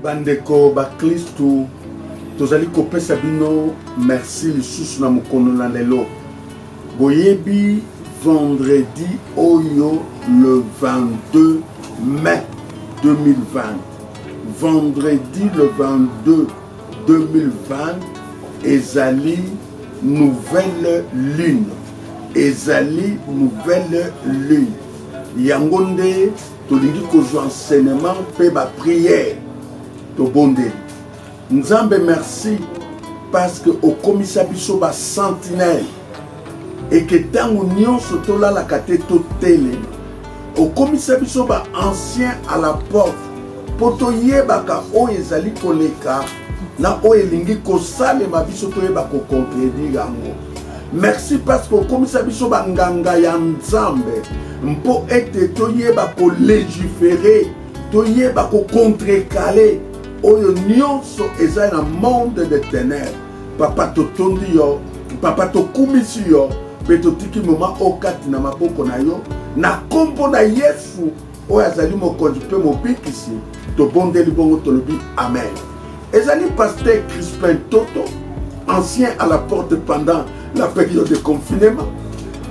Bandeko baklistu tozali kopesa bino merci lisusu na mokolo na lelo. Boyebi vendredi oyo le 22 mai 2020. Vendredi le 22 2020 ezali nouvelle lune. Ezali nouvelle lune. Yango nde tolingi kozwa enseignement pe ba prière. Tobonde. Nzambe merci parce que au komisa biso ba sentinelle et que tango nyonso tolalaka te totele. Au komisa biso ba ancien à la porte po toyebaka oyo ezali koleka na oyo elingi kosalema biso toyeba kocontredire yango. Merci parce que au komisa biso ba nganga ya Nzambe mpo ete toyeba ko légiférer, toyeba ko contrecaler oyo nyonso eza na monde de ténèbres. Papa totondi yo, papa tokumisi yo, pe totiki moma okati na maboko na yo, na kombo na Yesu oyo azali mokonzi pe mobikisi, tobondeli bongo tolobi amen. Ezali pasteur Crispin Toto, ancien à la porte pendant la période de confinement,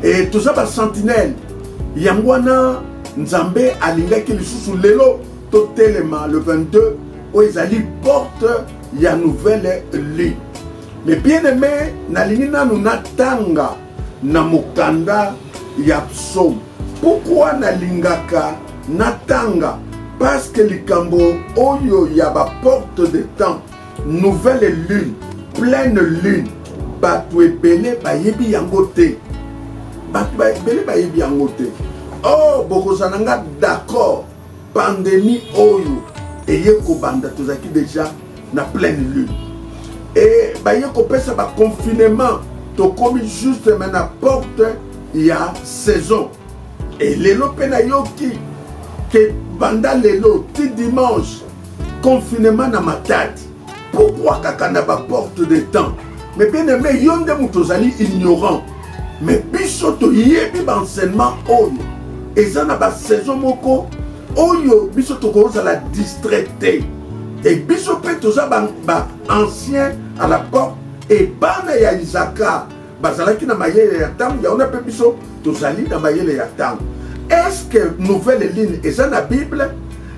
et tout ça ba sentinelle yangwana Nzambe alingaki lisusu lelo totelema le 22 où ils allaient porte ya nouvelle lune. Mais bien aimé, nalingi nanu natanga na mukanda ya psaume. Pourquoi nalingaka natanga? Parce que likambo oyo ya ba porte de temps, nouvelle lune, pleine lune, batu ebele bayebi yango te. Batu ebele bayebi yango te. Oh, bokozananga d'accord, pandémie oyo et yeko banda tozaki déjà na pleine lune. Et ba yeko pesa ba confinement to komi juste na porte ya saison. Et lelo pena yoki que banda lelo ti dimanche confinement na matati. Pourquoi kaka na ba porte de temps? Mais bien aimé yonde mutozali ignorant. Mais biso to yebi ba enseignement oyo. Eza na ba saison moko oyo biso tokoza la distraité et biso pe toza ba ancien à la porte et bana ya Isaka bazalaki na mayele ya tam ya ona pe biso tozali na mayele ya tam. Est-ce que nouvelle lune eza na Bible?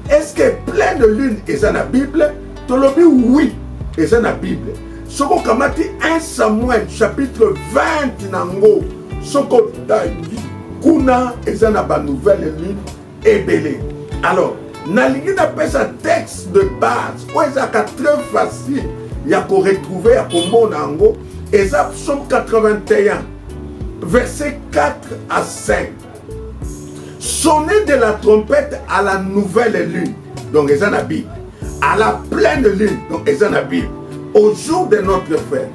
Est-ce que pleine lune eza na Bible? Tolobi oui eza na Bible. Soko kamati 1 Samuel chapitre 20 nango soko tangi kuna eza na ba nouvelle lune ebele. Alors, nalingi na pesa texte de base, où est-ce très facile, il y a qu'on retrouver, il y a qu'on monango, et ça, psaume 81, verset 4 à 5. Sonnez de la trompette à la nouvelle lune, donc ils en a Bible, à la pleine lune, donc ils en a Bible, au jour de notre fête,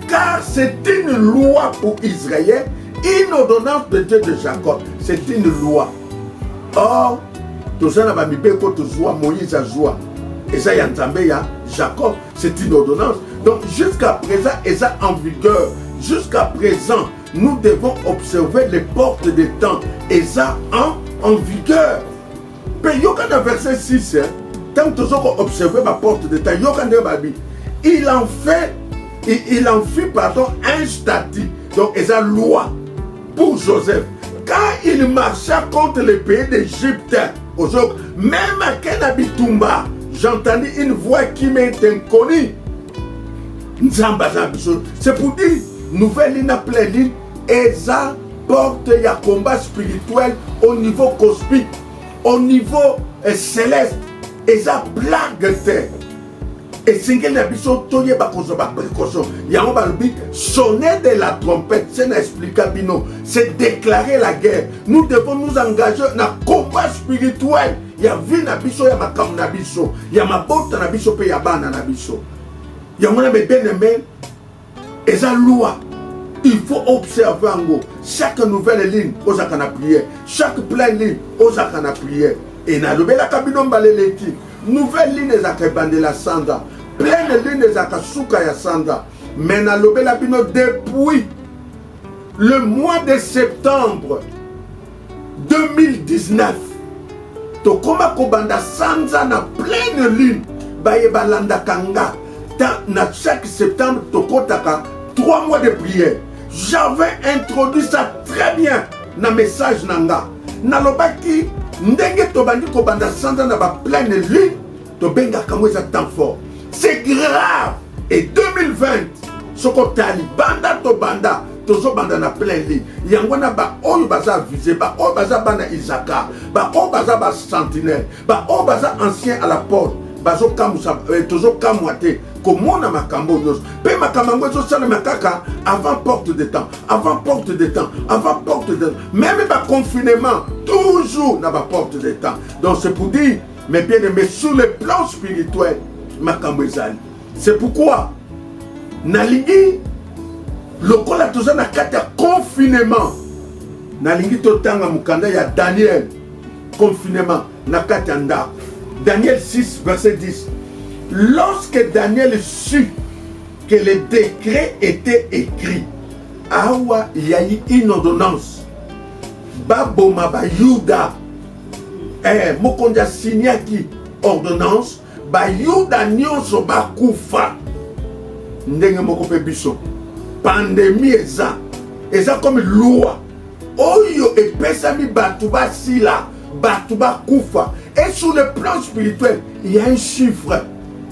car c'est une loi pour Israël, une ordonnance de Dieu de Jacob, c'est une loi. Or, tozana ba mibeko tozwa Moïse azwa eza ya Nzambe ya Jacob, c'est une ordonnance. Donc jusqu'à présent eza en vigueur. Jusqu'à présent nous devons observer les portes des temps eza en vigueur. Pe yokana verset 6 tant tozoko observer ma porte des temps yokande babi il en fit pardon un statut, donc eza loi pour Joseph quand il marcha contre les pays d'Égypte. Même à Kenabitumba, j'entendis une voix qui m'est inconnue. C'est pour dire, nouvelle ligne après ligne, et ça porte un combat spirituel au niveau cosmique, au niveau céleste, et ça blague terre. Et c'est qu'il y a des précautions. Il y a sonner de la trompette, c'est n'expliquer c'est déclarer la guerre. Nous devons nous engager dans un combat spirituel. Il y a vie na biso, il y a ma kam na biso, il y a ma botte na biso, il y a bana na biso. Il y a mon ami bien aimé. Et ça loi. Il faut observer en gros. Chaque nouvelle ligne, aux akana prière. Chaque pleine ligne, aux akana prière. Et na lobela kabino mbaleleki. Nouvelle ligne de la sanda, pleine ligne de Souka ya sanda. Mais na lobela bino depuis le mois de septembre 2019. To koma kobanda sanza na pleine lune bayeba landa kanga. Chaque septembre, tokotaka 3 mois de prière. J'avais introduit ça très bien dans le message nanga. Nalobaki, ndenge tobandi kobanda sanda na ba pleine lune, tobenga kamwe za temps fort. C'est grave. Et 2020, soko tali banda to banda, tozo banda na pleine lune. Yangwana ba oyo baza visé, ba oyo baza bana Isaka, ba oyo baza ba sentinelle, ba oyo baza ancien à la porte. Bazo kamusa tozo kamwate komona makambo nyos pe makambo zo sala makaka avant porte de temps avant porte de temps avant porte de temps même ba confinement toujours na ba porte de temps. Donc c'est pour dire mes bien-aimés sur le plan spirituel makambo ezali. C'est pourquoi nalingi lokola toza na kati ya confinement nalingi totanga mukanda ya Daniel confinement na kati ya ndako. Daniel 6, verset 10. Lorsque Daniel sut que le décret était écrit, awa yayi une ordonnance. Baboma ba Yuda. Mokonja signaki ordonnance. Ba Yuda nyonso ba kufa. Ndenge moko pe biso. Pandémie eza. Eza comme loi. Oyo epesami batu ba sila. Batu ba kufa. Et sur le plan spirituel, il y a un chiffre.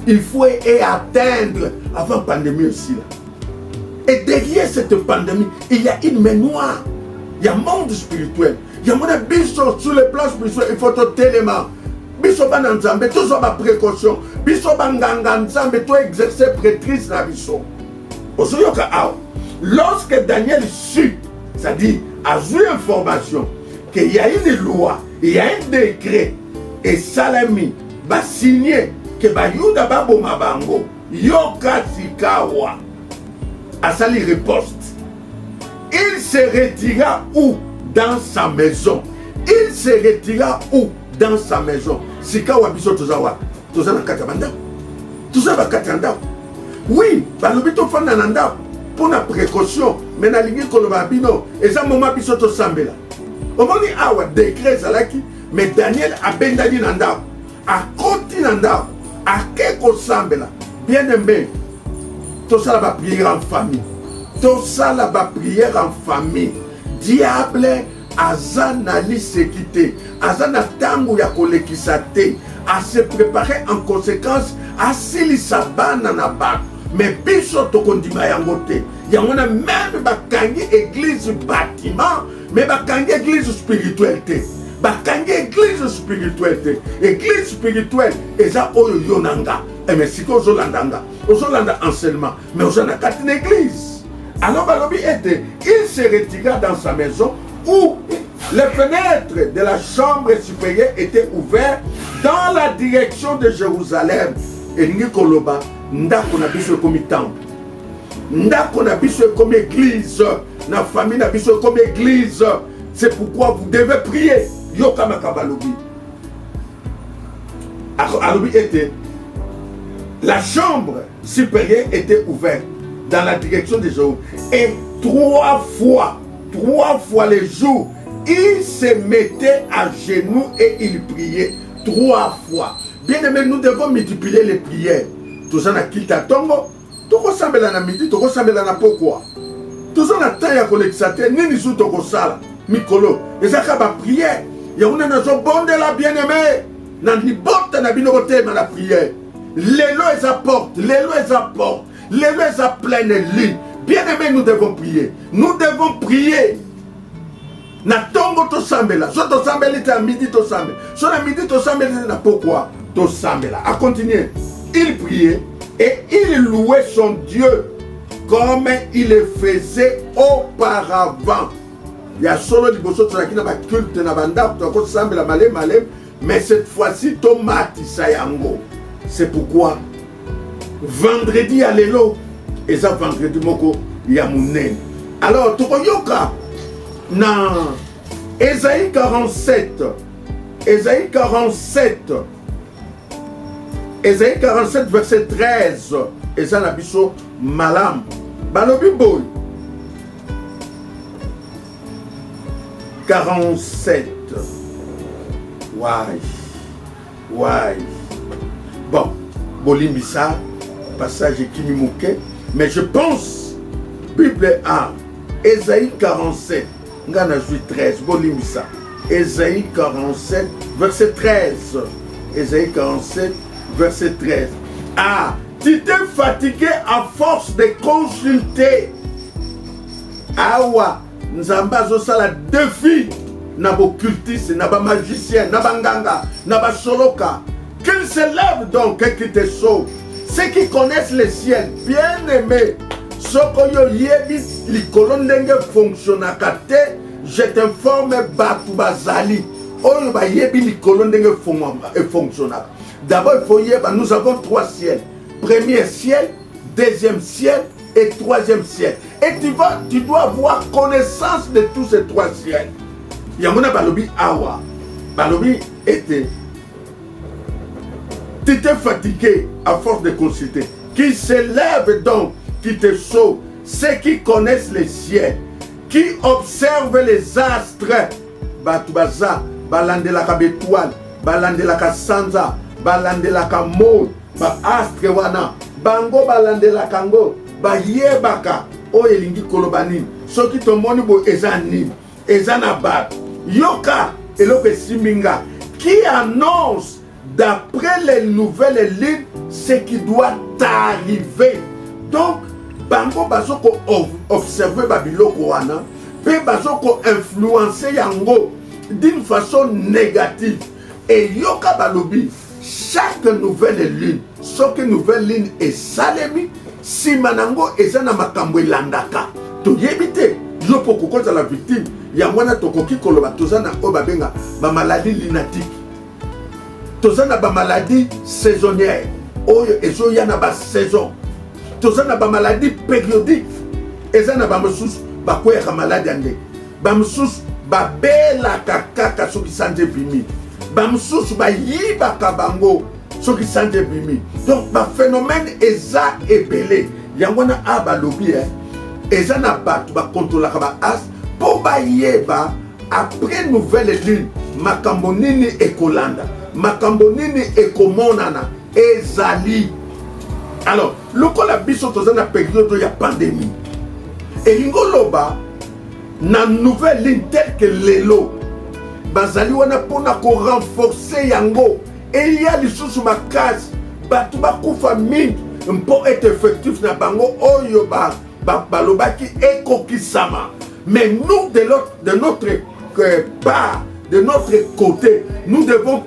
Il faut atteindre avant la pandémie aussi. Là. Et derrière cette pandémie, il y a une main noire. Il y a un monde spirituel. Il y a un biso sur le plan spirituel. Il faut tout élément. Biso ban nzambe, tout ça précaution. Biso ban nganga nzambe, tout exercer prêtrise na biso. Osoyoka aw. Lorsque Daniel sut, c'est-à-dire a eu information qu'il y a une loi, il y a un décret. Et Salami va signer que Bayuda Baboma Bango Yoka Sikawa a sali riposte. Il se retira où? Dans sa maison. Il se retira où? Dans sa maison. Sikawa biso tozawa. Tozana katabanda. Tozaba katanda. Oui, balobito fanda nanda pour la précaution. Mais na lingi koloba bino. Et ça moma biso to sambela. Omoni awa décret zalaki. Mais Daniel a bendadi nanda, a koti nanda, a keko sambela. Bien aimé, tout ça va prier en famille. Tout ça va prier en famille. Diable, azanali se quitter. Azana tango ya kolekisate. A se préparer en conséquence. A sili sabana na bak. Mais biso tokondima yangote. Yangona même bakangi église bâtiment. Mais bakangi église spiritualité. Bakangi église spirituelle. Église spirituelle, eza oyo yonanga. Mais si ko ozolandanga, ozolanda enseignement, mais ozana katine église. Alors balobi était, il se retira dans sa maison où les fenêtres de la chambre supérieure étaient ouvertes dans la direction de Jérusalem. Et Nikoloba, ndako na biso comme temple. Ndako na biso comme église. Na famille na biso comme église. C'est pourquoi vous devez prier. Yokama kabalobi. Alobi était. La chambre supérieure était ouverte dans la direction de Jéhovah. Et 3 fois les jours, il se mettait à genoux et il priait 3 fois. Bien aimé, nous devons multiplier les prières. Tout ça na kita tongo. Toko sambela na midi, toko sambela na pourquoi. Tout ça na taille à kolexate, nini sou toko sala. Mikolo, et ça va prière. Il y a une nation bonne de la bien-aimée. Nan li botte na bino kote ma la prière. L'élo les apporte, l'élo les apporte, l'élo les a pleine ligne. Bien-aimés, nous devons prier. Nous devons prier. Na tongo to sambela. So to sambela à midi to sambela. So na midi to sambela na pourquoi to sambela. À continuer. Il priait et il louait son Dieu comme il le faisait auparavant. Il y a solo liboso qui n'a pas culte na banda to sambela malem malem, mais cette fois-ci tomati sayango. C'est pourquoi vendredi à l'élo et ça vendredi moko yamunen. Alors tokoyoka na Ésaïe 47 verset 13 et ça na biso malam balobi boy 47 ouais bon bolimbisa passage Kimi Mouké, mais je pense Bible 1 Ésaïe 47 ngana jouit 13 bolimbisa Ésaïe 47 verset 13 Ésaïe 47 verset 13. Ah, tu t'es fatigué à force de consulter. Awa nzamba zosala défi na occultiste, na ba magicien, na banganga, na ba soloka. Qu'ils se lèvent donc et qui te sauvent. Ceux qui connaissent le ciel, bien aimés, sokoyo yebi likolo ndenge fonctionnaka te, je t'informe batu bazali. Oyo ba yebi likolo ndenge fonctionnaka. D'abord il faut yeba, nous avons 3 ciels. Premier ciel, deuxième ciel et troisième ciel. Et tu dois avoir connaissance de tous ces 3 ciels. Yamuna balobi awa. Balobi était. Tu t'es fatigué à force de consulter. Qui se lève donc, qui te sauve. Ceux qui connaissent les ciels, qui observent les astres. Batubaza, balandelaka bétoile, balandelaka sanza, balandelaka mode, ba astre wana, bango balandelaka ngo, ba yebaka, o elingi kolobani. Soki tomoni bo ezani, ezana bat. Yoka, eloke siminga, qui annonce d'après les nouvelles lignes ce qui doit arriver. Donc, bango bazoko observer babiloko wana, pe bazoko influencer yango d'une façon négative. Et yoka balobi, chaque nouvelle ligne, ce que nouvelle ligne est salemi, si manango ezana makambo elandaka. To yebite, yo poko kota la victime, yamwana tokoki koloba tozana obabenga ba maladie lunatique. Tozana ba maladie saisonnière. Oyo ezo yana ba saison. Tozana ba maladie périodique. Ezana ba mususu ba kweka maladie ande. Ba mususu ba bela kaka soki sanje bimi. Ba mususu ba yiba kabango soki sanje bimi. Donc ba phénomène eza ebele. Yangwana aba lobi ezana batu ba contrôler ba as pour ba yeba après nouvelle lune makambo nini ekolanda. Makambo nini ekomonana ezali. Alors lokola biso tozana période ya pandémie elingo loba na nouvelle ligne telle que lelo bazali wana pona ko renforcer yango et il y a lisusu makasi batu bakufa mingi mpo être effectif na bango oyo balobaki ekokisama. Mais nous de notre part, de notre côté, nous devons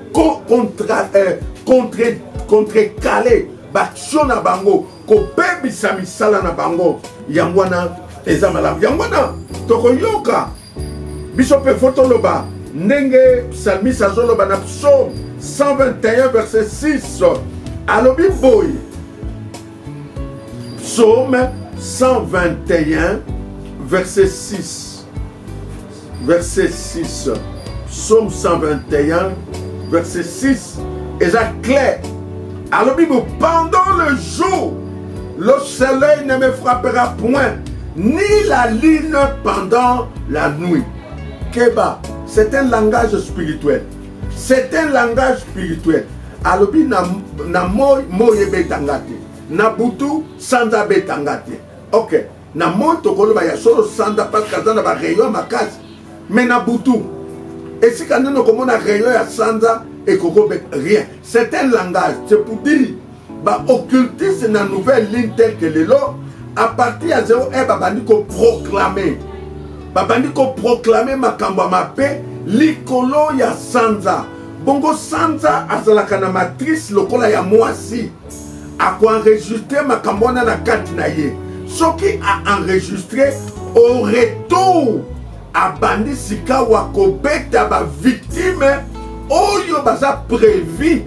contrecaler l'action na bango, kopebisa misala na bango. Yangwana eza malamu. Yangwana tokoyoka biso pe fotoloba ndenge psalmiste azoloba na psaume 121 verset 6. Alobi boy. Psaume 121 verset 6. Verset 6. Psaume 121, verset 6, et ça clair. Alors, pendant le jour, le soleil ne me frappera point, ni la lune pendant la nuit. Keba, c'est un langage spirituel. C'est un langage spirituel. Alors, na moye betangate, na butu sanda betangate. Ok, na moye tokolo ba ya solo sanda parce que dans ba rayon makasi, mais na butu. Et si quand nous avons un rayon à Sanza et Koko, rien. C'est un langage. C'est pour dire, occulter c'est une nouvelle ligne telle que le lot. À partir de 0, il faut proclamer. Il faut proclamer ma kamba ma paix. L'icolo ya Sanza. Bongo Sanza a la matrice, le cola ya moisi. A quoi enregistrer ma kambona na katinaye. Ce qui a enregistré au retour. Abandi sika wakobeta ba victime oyo baza prévu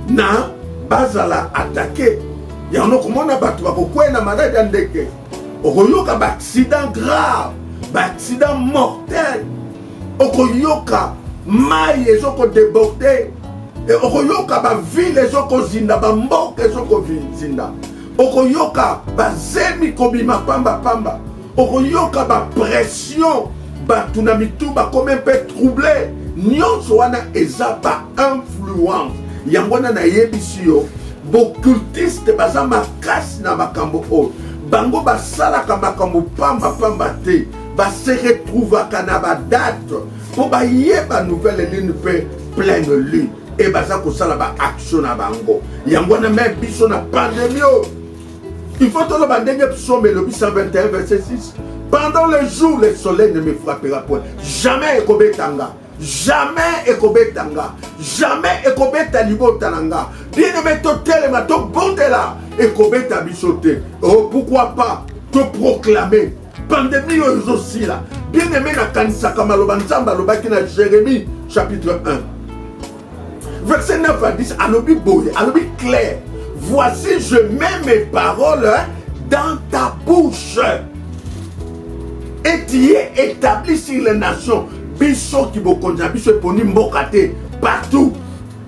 na bazala attaqué. Yano komona batu bakokwena malade andeke. Okoyoka ba accident grave, ba accident mortel. Okoyoka mai ezoko déborder. Et okoyoka ba ville ezoko zinda ba mboka ezoko zinda. Okoyoka ba zemi kobima pamba pamba. Okoyoka ba pression. Batunamitu ba comme un peu troublé. Nyonso wana eza ba influence. Yangwana na yebisi yo bocultiste baza makasi na makambo oyo bango basalaka makambo pamba te base retrouvaka na badate mpo bayeba nouvelle lune mpe pleine lune e baza kosala baaction na bango yango wana me biso na pandemie oyo il faut toloba ndenge psaume elobi 121 verset 6 pendant le jour le soleil ne me frappera point jamais ekobetanga jamais ekobetanga jamais ekobeta libota na nga bien-aimé totelema tobondela ekobeta biso te oh pourquoi pas te proclamer pandémie oyo ezosila bien-aimé nakanisaka maloba nzambe alobaki na Jérémie chapitre 1 verset 9 à 10 alobi boye alobi clair voici je mets mes paroles dans ta bouche et tu es établi sur les nations biso qui bokonza biso eponi mboka te partout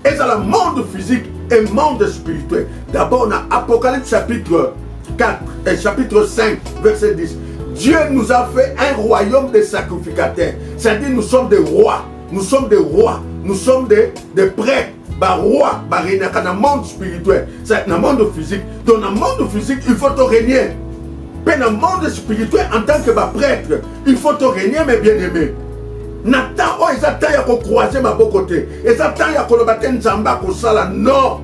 et dans le monde physique et monde spirituel. D'abord on a Apocalypse chapitre 4 et chapitre 5 verset 10. Dieu nous a fait un royaume de sacrificateurs. C'est-à-dire nous sommes des rois, nous sommes des rois, nous sommes des prêtres. Bah roi, bah régner dans le monde spirituel, c'est dans le monde physique. Dans le monde physique, il faut te régner. Mais dans le monde spirituel, en tant que bah prêtre, il faut te régner, mes bien-aimés. Nathan, oh, ils attendent à croiser ma beau côté. Ils attendent à colobater Nzamba Kosala. Non,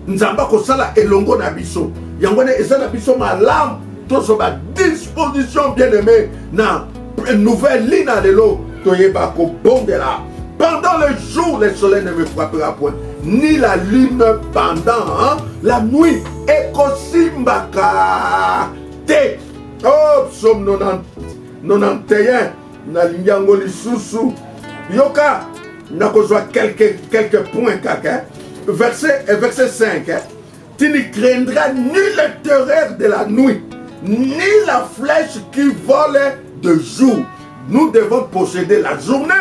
Nzamba Kosala et Longo Nabiso. Yangone, ils ont Nabiso ma lame. Tout sur ma disposition, bien-aimé. Na nouvelle ligne à l'élo. Toyeba ko bon de là. Pendant le jour, le soleil ne me frappera point, ni la lune pendant la nuit. Ekosimbaka te. Oh, psaume 91. Na linyango lisusu. Yoka, na kozwa quelques points kaka. Verset 5. Tu ne craindras ni le terreur de la nuit, ni la flèche qui vole de jour. Nous devons posséder la journée.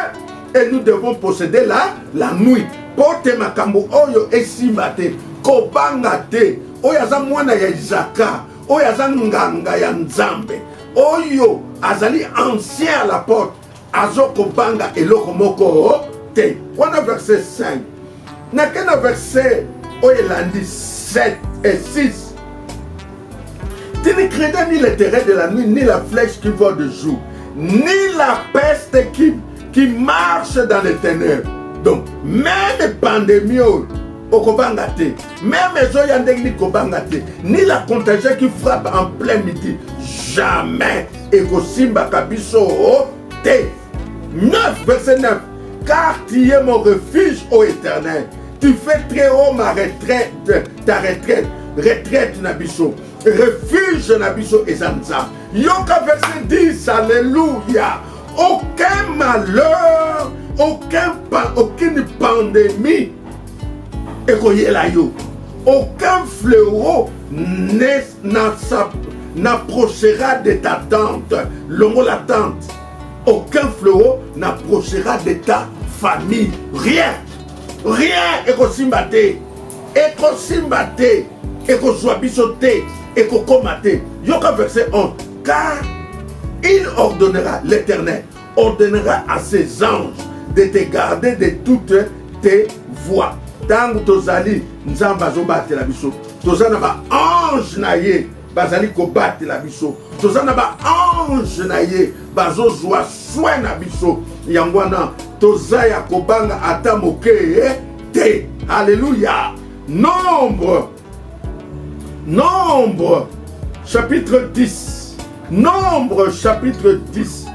Et nous devons posséder la nuit. Porte makambo oyo esimbate. Kobanga te. Oyo aza mwana ya Isaka. Oyo aza nganga ya Nzambe. Oyo azali ancien à la porte. Azo kobanga eloko moko te. Wana verset 5. Nakena verset oyo landi 7 et 6. Tu ne craindras ni le terreur de la nuit, ni la flèche qui vole de jour, ni la peste qui marche dans les ténèbres. Donc, même pandémie, même ni la contagion qui frappe en plein midi, jamais. Ekosimba kabiso te. 9, verset 9. Car tu es mon refuge, ô Éternel. Tu fais très haut ma retraite, ta retraite. Retraite nabiso. Refuge nabiso et Zanza. Yoka verset 10, alléluia. Aucun malheur, aucune pandémie, aucun fléau n'approchera de ta tente. Longo la tente. Aucun fléau n'approchera de ta famille. Rien. Ekosimbate. Ekoswabisote. Ekokomate. Yoka verset 11. Car il ordonnera, l'Éternel ordonnera à ses anges de te garder de toutes tes voies. Tant tozali nzamba zobate la biso. Tozana ba ange na ye bazali ko bate la biso. Tozana ba ange na ye bazo zwa soin na biso. Yangwana tozaya kobanga ata moke te. Alléluia. Nombre chapitre 10. Nombre chapitre 10.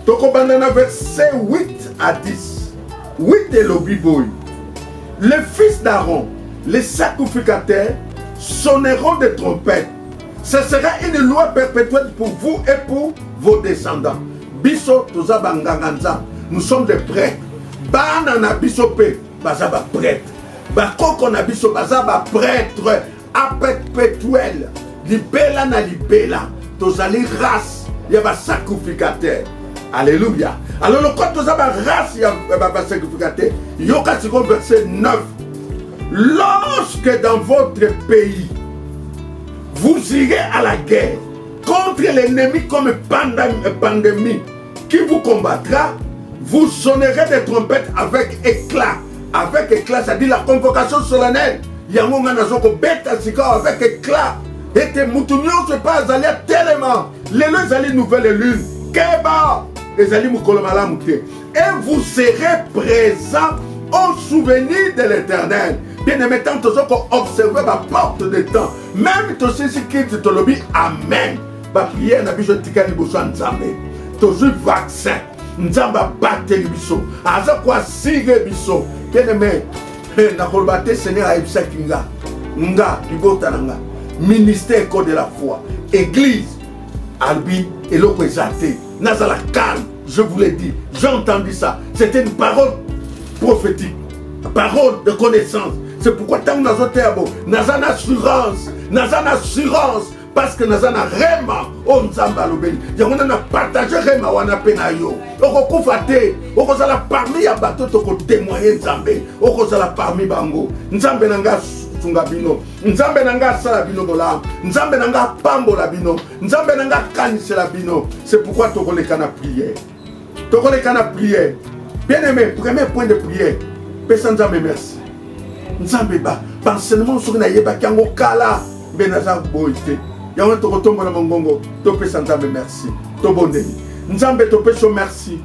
Tokobandana verset 8 à 10. 8 de l'Obiboy. Les fils d'Aaron, les sacrificateurs, sonneront des trompettes. Ce sera une loi perpétuelle pour vous et pour vos descendants. Biso tozabanganganza. Nous sommes des prêtres. Banana bisope, bazaba prêtre. Bakoko na biso bazaba prêtre à perpétuel. Libela na libela. Tozali race, il y a un sacrificateur. Alléluia. Alors, quand tu as une race, il y a un sacrificateur. Il y a un verset 9. Lorsque dans votre pays, vous irez à la guerre contre l'ennemi comme pandémie qui vous combattra, vous sonnerez des trompettes avec éclat. Avec éclat, c'est-à-dire la convocation solennelle. yango nga nazoko beta sika avec éclat ete mutu nyonso epa azali atelema lelo ezali nouvelle lune keba ezali mokolo malamu te et vous serez présents au souvenir de l'Éternel. Bien-aimé, tant que vous observez la porte de temps, même si vous quittez le lobby, amen. La prière n'a pas de besoin de Nzambe. Toujours vaccin. Nzambe a battu le biso. Aza quoi sigue biso. Bien-aimé, na kolbate Seigneur a ebisa kinga. Nga, libota nanga. Ministère école de la foi. Église. Albi, et l'autre exalté. Nazala calme. Je vous l'ai dit. J'ai entendu ça. C'était une parole prophétique, parole de connaissance. C'est pourquoi tant que nous avons une assurance, parce que nous avons vraiment on Nzamba lobeli. On a partagé vraiment on a penayo. On kofate, on kozala parmi ya bateau to ko témoigner Nzambe. On kozala parmi bango. Nzambe nanga sunga bino. Nzambe nanga sala bino bola. Nzambe nanga pambola bino. Nzambe nanga kanisela bino. C'est pourquoi to koleka na prière. To koleka na prière. Bien-aimé, premier point de prière. Personne Nzambe merci. Nzambe ba, enseignement sur na yeba kango kala benaza boite. Yango to kotombo na mongongo, to pesa Nzambe merci. To bondeli. Nzambe to peso merci.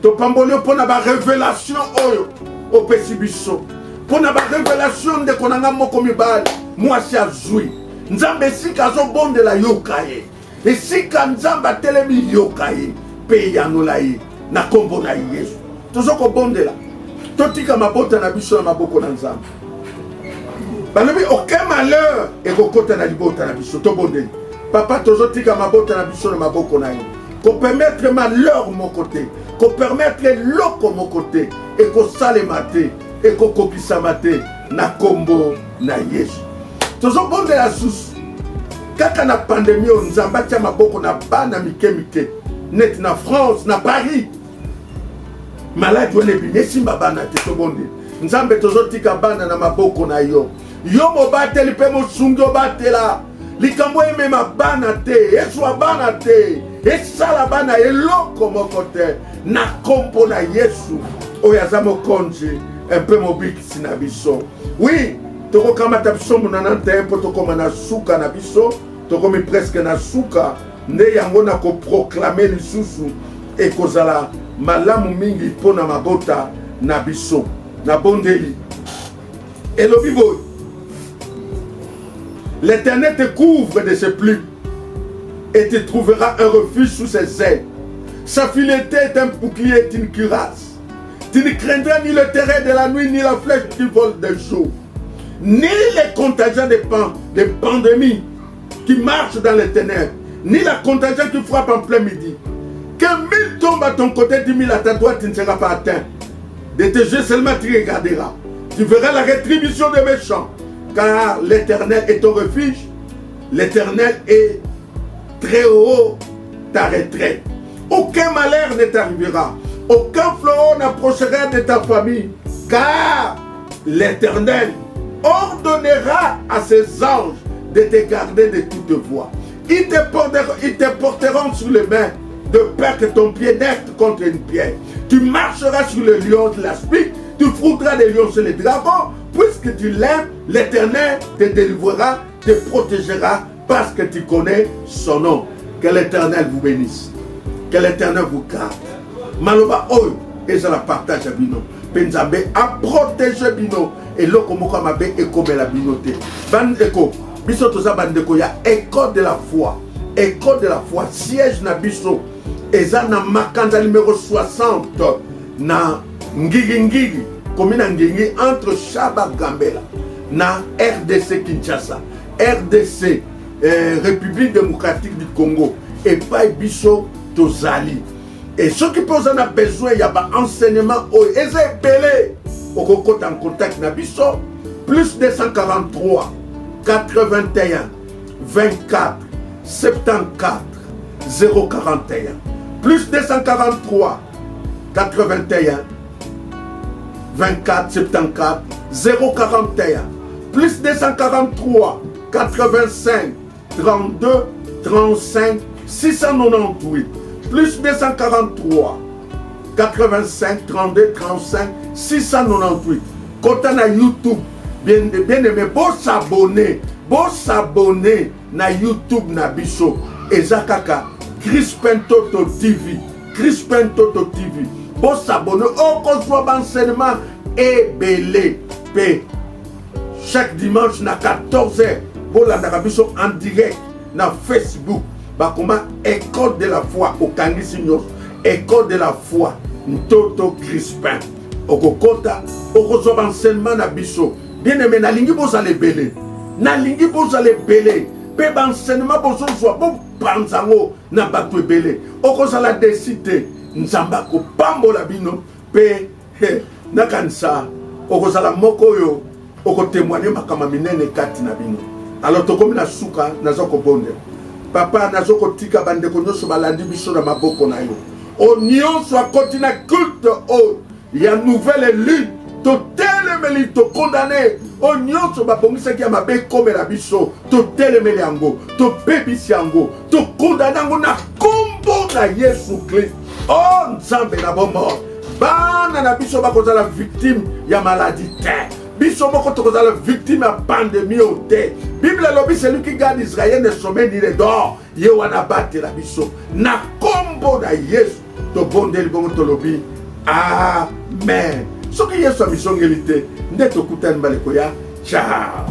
To pambolio pona ba révélation oyo o pesibiso. Pona ba révélation de konanga moko mibali, moi si azui. Nzambe sika zo bondela yokaye. Et sika Nzamba telemi yokaye, pe yanolaye na kombo na Yesu. Tozoko bondela totika mabota na biso na maboko na Nzambe balobi aucun malheur ekokota na libota na biso to bondeli papa tozotika mabota na biso na maboko na yo ko permettre malheur mon côté ko permettre loko mon côté et ko salema te et ko kokisama te na kombo na Yesu tozo bondela susu kaka na pandémie o Nzamba tia maboko na bana mike net na France na Paris maladi wana ebimi esimba bana te tobonde Nzambe tozotika bana na maboko na yo yo mobateli mpe mosungi obatela likambo emema bana te ezwa bana te esala bana eloko moko te na kombo na Yesu oyo aza mokonzi mpe mobikisi na biso oui tokokamata biso monana te mpo tokoma na suka na biso tokomi presque na suka nde yango na koproklame lisusu ekozala malamu mingi pona mabota na biso na bondeli elobi boy l'Éternel te couvre de ses plumes et te trouvera un refuge sous ses ailes. Sa fileté est un bouclier, une cuirasse. Tu ne craindras ni le terrain de la nuit ni la flèche qui vole de jour, ni les contagions des pandémies qui marchent dans les ténèbres, ni la contagion qui frappe en plein midi. Que 1000 tombent à ton côté, 10 000 à ta droite, tu ne seras pas atteint. De tes yeux seulement tu regarderas. Tu verras la rétribution des méchants. Car l'Éternel est ton refuge. L'Éternel est très haut ta retraite. Aucun malheur ne t'arrivera. Aucun fléau n'approchera de ta famille. Car l'Éternel ordonnera à ses anges de te garder de toute voie. Ils te porteront sur les mains de peur que ton pied n'heurte contre une pierre. Tu marcheras sur le lion de l'aspic, tu foudras des lions sur les dragons, puisque tu l'aimes, l'Éternel te délivrera, te protégera, parce que tu connais son nom. Que l'Éternel vous bénisse. Que l'Éternel vous garde. Maloba oyo, et je la partage à bino. Penzambe a protégé bino, et l'oko moko mabe ekome la binote. Bandeko, biso toza bandeko ya école de la foi. École de la foi, siège na biso. Eza na makanda numéro 60 na Ngigi, commune Ngigi, entre Chaba Gambela, na RDC Kinshasa, RDC, République démocratique du Congo, et pas Biso Tozali. Et ceux qui posent un besoin, il y a un enseignement, ils sont belés. Au en contact na Biso, plus 243, 81, 24, 74, 041. Plus 243, 81, 24, 74, 041. Plus 243, 85, 32, 35, 698. Plus 243, 85, 32, 35, 698. Quand on a YouTube, bien aimé, bon s'abonner na YouTube na biso ezakaka Crispin Toto TV, bon s'abonner au conçoit d'enseignement et belé p chaque dimanche na 14h bon la biso en direct na Facebook bakoma école de la foi au Kangisi Nyos, école de la foi Toto Crispin okokota okozwa d'enseignement na biso bien aimé na lingi boza le belé pe d'enseignement bozo zwa bon panzango na bato ebele okozala décider nzamba ko pambola bino pe nakanisa okozala moko yo okotémoigner makama minene kati na bino. Alors tokomi na suka nazoko bonde papa nazoko tika bandeko nyonso balandi biso na maboko na yo o nyonso akoti na culte o ya nouvelle lutte totelemeli tokondane o nyonso babongisaki ya mabe ekomela biso totelemeli yango topebisi yango tokondane yango na kombo na Yesu Christ. O nzambe na bomor bana na biso bakozala victime ya maladie te biso moko tokozala victime ya pandémie o te. Bible lobi celui qui garde Israël ne sommeille ni ne dort ye wana batela biso na kombo na Yesu tobondeli bongo tolobi amen. Soki Yesu amisongeli te nde tokutani baleko ya ciao.